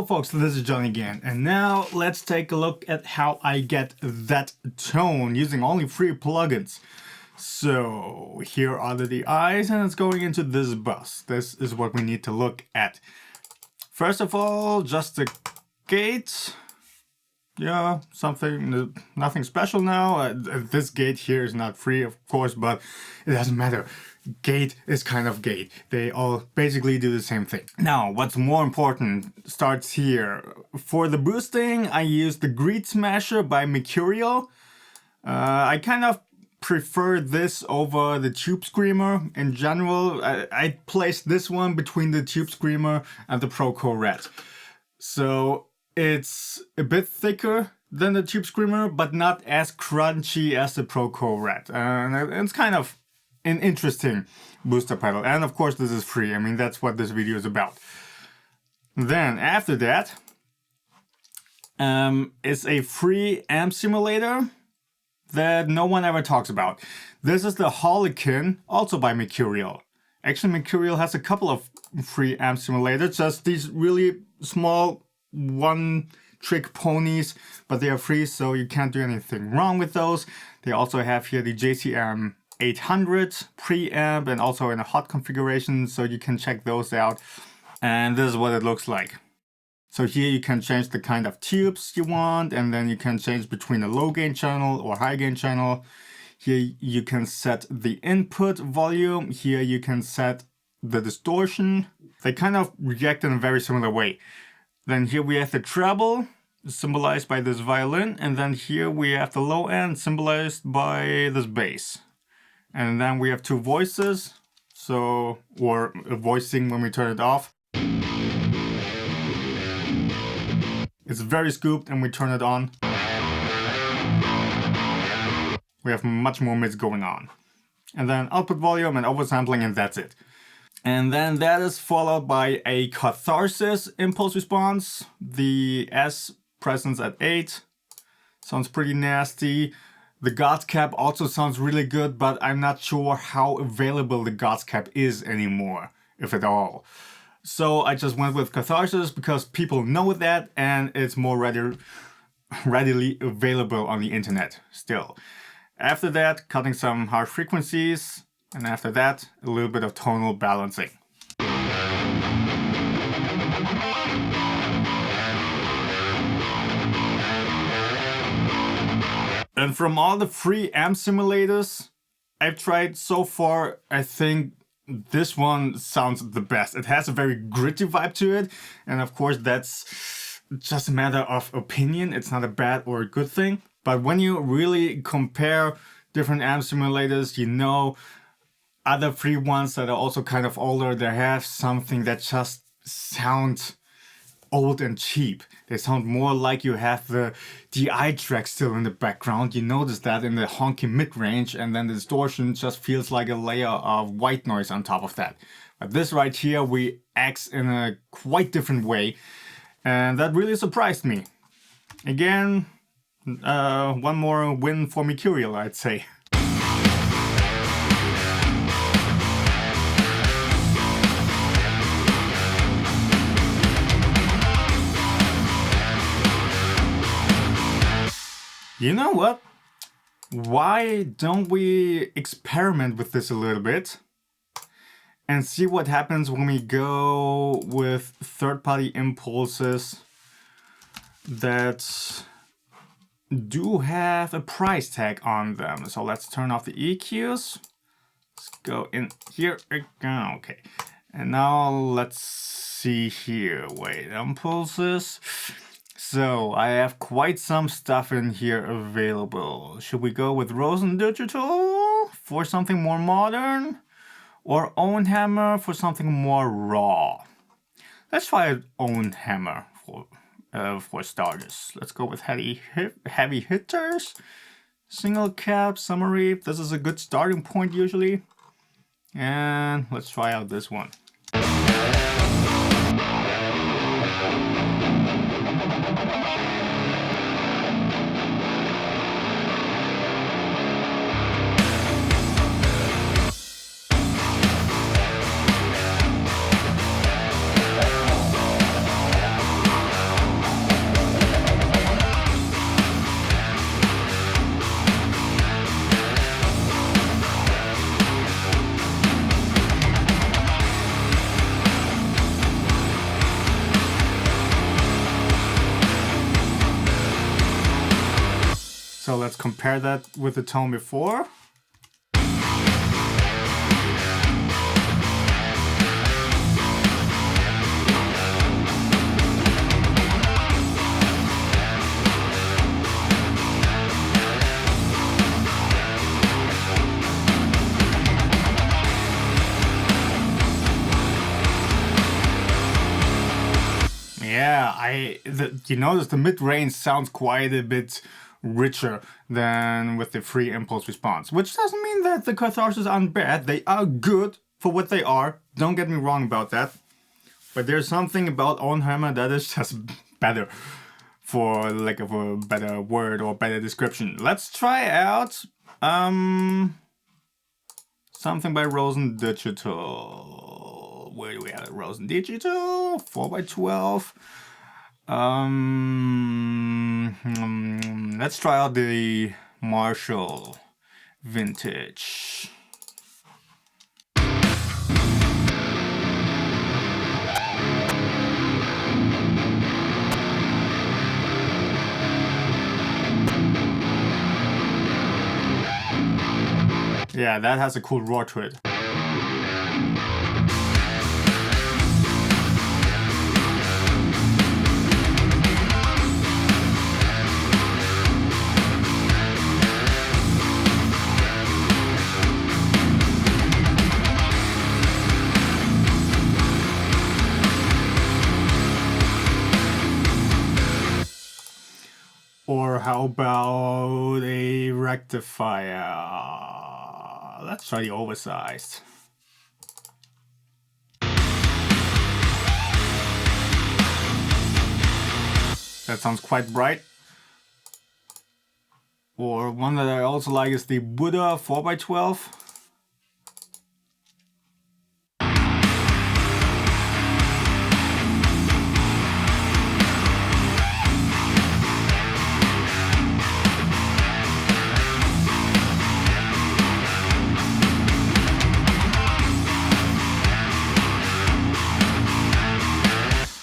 Hello folks, this is Johnny again, and now let's take a look at how I get that tone using only free plugins. So here are the eyes, and it's going into this bus. This is what we need to look at. First of all, just the gate. Yeah, nothing special now. This gate here is not free, of course, but it doesn't matter. Gate is kind of gate. They all basically do the same thing. Now, what's more important starts here. For the boosting, I use the Greed Smasher by Mercuriall. I kind of prefer this over the Tube Screamer. In general, I placed this one between the Tube Screamer and the Proco Red. So it's a bit thicker than the Tube Screamer, but not as crunchy as the Proco Red. And it's kind of an interesting booster pedal. And of course this is free. I mean, that's what this video is about. Then after that is a free amp simulator that no one ever talks about. This is the Harlequin, also by Mercuriall. Actually, Mercuriall has a couple of free amp simulators, just these really small one-trick ponies, but they are free, so you can't do anything wrong with those. They also have here the JCM 800 preamp and also in a hot configuration, so you can check those out. And this is what it looks like. So here you can change the kind of tubes you want, and then you can change between a low gain channel or high gain channel. Here you can set the input volume. Here you can set the distortion. They kind of react in a very similar way. Then here we have the treble, symbolized by this violin, and then here we have the low end, symbolized by this bass. And then we have two voices, or voicing when we turn it off. It's very scooped, and we turn it on. We have much more mids going on. And then output volume and oversampling, and that's it. And then that is followed by a Catharsis impulse response. The S presence at 8. Sounds pretty nasty. The God's Cap also sounds really good, but I'm not sure how available the God's Cap is anymore, if at all. So I just went with Catharsis because people know that and it's more readily available on the internet still. After that, cutting some harsh frequencies, and after that, a little bit of tonal balancing. And from all the free amp simulators I've tried so far, I think this one sounds the best. It has a very gritty vibe to it, and of course that's just a matter of opinion. It's not a bad or a good thing. But when you really compare different amp simulators, you know, other free ones that are also kind of older, they have something that just sounds old and cheap. They sound more like you have the DI track still in the background. You notice that in the honky mid-range, and then the distortion just feels like a layer of white noise on top of that. But this right here, we acts in a quite different way, and that really surprised me. Again, one more win for Mercuriall, I'd say. You know what? Why don't we experiment with this a little bit and see what happens when we go with third-party impulses that do have a price tag on them. So let's turn off the EQs. Let's go in here. Okay. And now let's see here. Wait, impulses. So I have quite some stuff in here available. Should we go with Rosen Digital for something more modern, or Own Hammer for something more raw? Let's try Own Hammer for starters. Let's go with heavy hitters, single cap, summary. This is a good starting point usually. And let's try out this one. So let's compare that with the tone before. Yeah, you notice the mid-range sounds quite a bit richer than with the free impulse response, which doesn't mean that the catharsis aren't bad. They are good for what they are. Don't get me wrong about that. But there's something about Ownhammer that is just better, for lack of a better word or better description. Let's try out something by Rosen Digital. Where do we have it? Rosen Digital 4x12. Let's try out the Marshall Vintage. Yeah, that has a cool roar to it. Or how about a rectifier? Let's try the oversized. That sounds quite bright. Or one that I also like is the Buddha 4x12.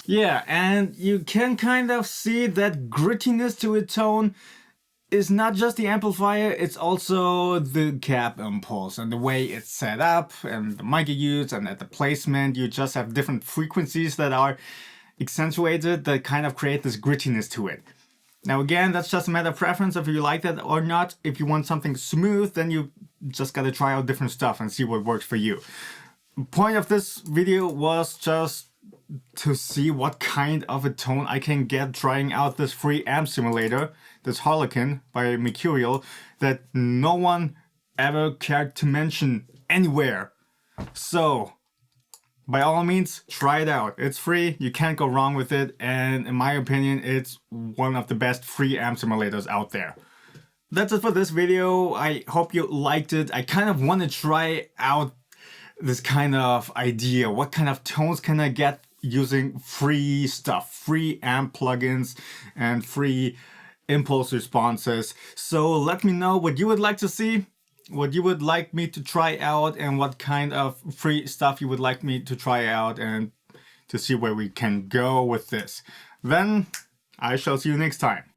Yeah, and you can kind of see that grittiness to a tone is not just the amplifier, it's also the cap impulse and the way it's set up and the mic you use and at the placement. You just have different frequencies that are accentuated that kind of create this grittiness to it. Now again, that's just a matter of preference if you like that or not. If you want something smooth, then you just gotta try out different stuff and see what works for you. The point of this video was just to see what kind of a tone I can get trying out this free amp simulator, this Harlequin by Mercuriall, that no one ever cared to mention anywhere. So, by all means, try it out. It's free, you can't go wrong with it, and in my opinion, it's one of the best free amp simulators out there. That's it for this video. I hope you liked it. I kind of want to try out this kind of idea. What kind of tones can I get using free stuff, free amp plugins and free impulse responses? So let me know what you would like to see, what you would like me to try out, and what kind of free stuff you would like me to try out, and to see where we can go with this. Then I shall see you next time.